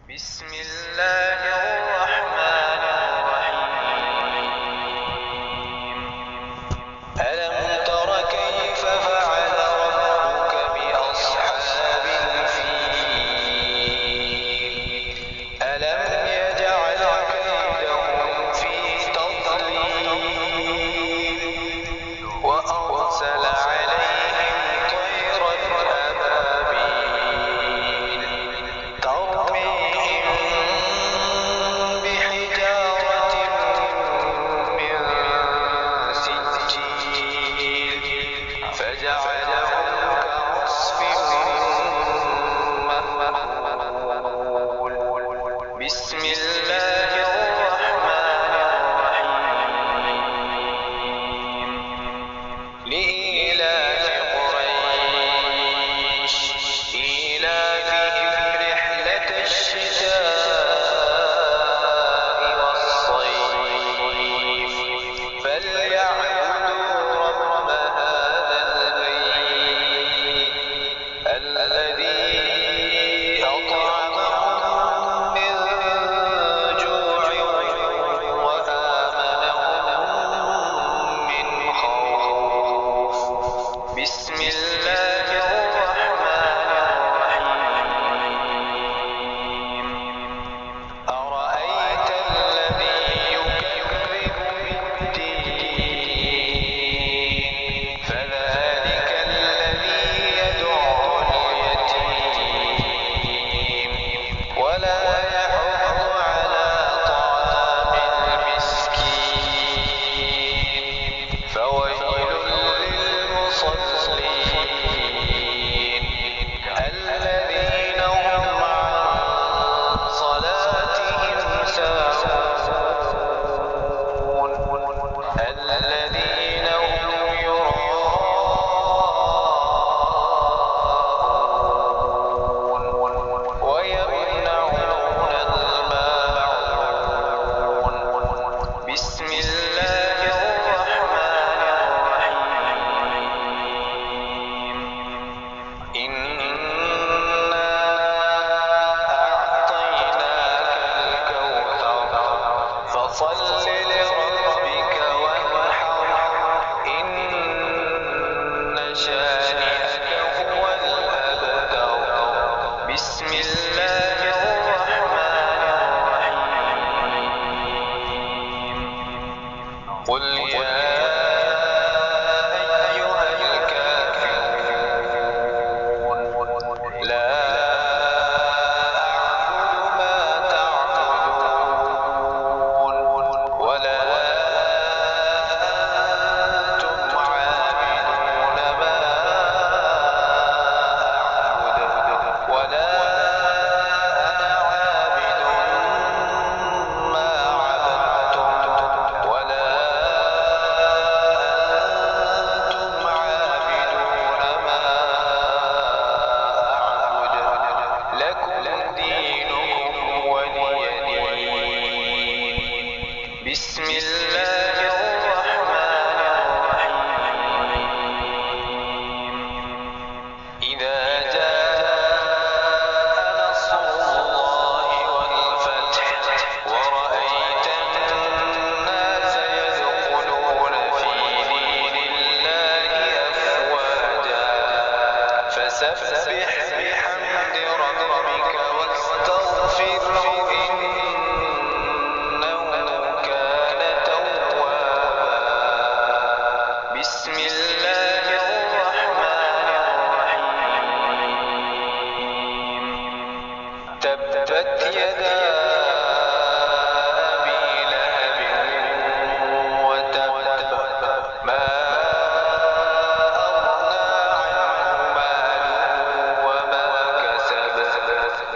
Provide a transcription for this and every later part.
بسم الله الرحمن الرحيم. ألم تر كيف فعل ربك بأصحاب الفيل ألم يجعل كيدهم في تضليل وأرسل عليهم طيرا أبابيل ترميهم بحجارة من سجيل فجعلهم كعصف مأكول. بسم الله الرحمن الرحيم. لإيلاف قريش إيلافهم رحلة الشتاء والصيف فليعبدوا رب هذا البيت الذي أطعمهم من جوع وآمنهم من خوف. بسم الله الرحمن الرحيم. أرأيت الذي يكذب بالدين فذلك الذي يدعو اليتيم ولا يحض على طعام المسكين فويل للمصلين الذين هم عن صلاتهم ساهون الذين هم يراءون ويمنعون الماعون. بسم الله الرحمن الرحيم. إنا أعطيناك الكوثر فصل لربك وانحر إن شانئك هو الأبتر. بسم الله الرحمن الرحيم. قل يا أيها الكافرون لا أعبد ما تعبدون ولا أنتم عابدون ما أعبد ولا أنا عابد ما عبدتم ولا أنتم عابدون ما أعبد لكم دينكم ولي دين. بسم الله الرحمن الرحيم. إذا جاء نصر الله والفتح ورأيت الناس يدخلون في دين الله أفواجا فسبح بحمد ربك واستغفره إنه كان توابا. بسم الله الرحمن الرحيم. تبت يدا أبي لهب وتب ما أغنى عنه ماله وما كسب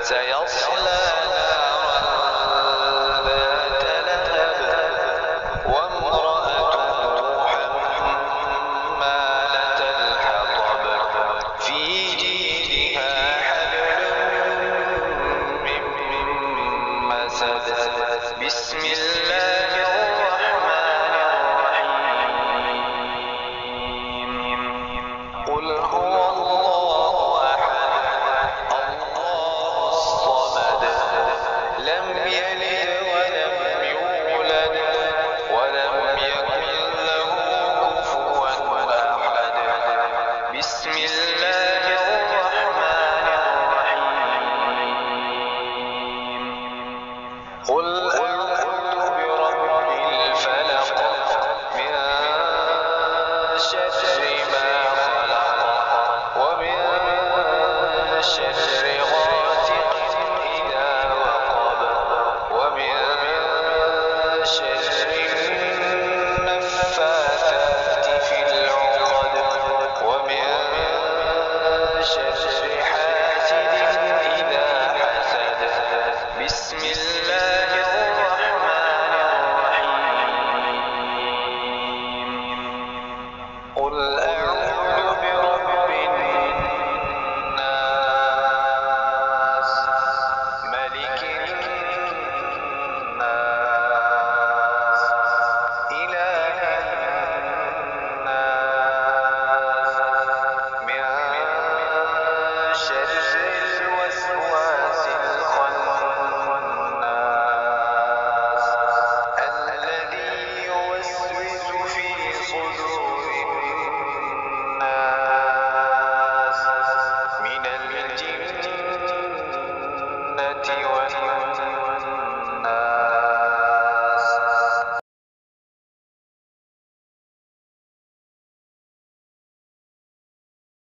سيصلى نارا ذات لهب وامرأته حمالة الحطب في جيدها حبل من الجنة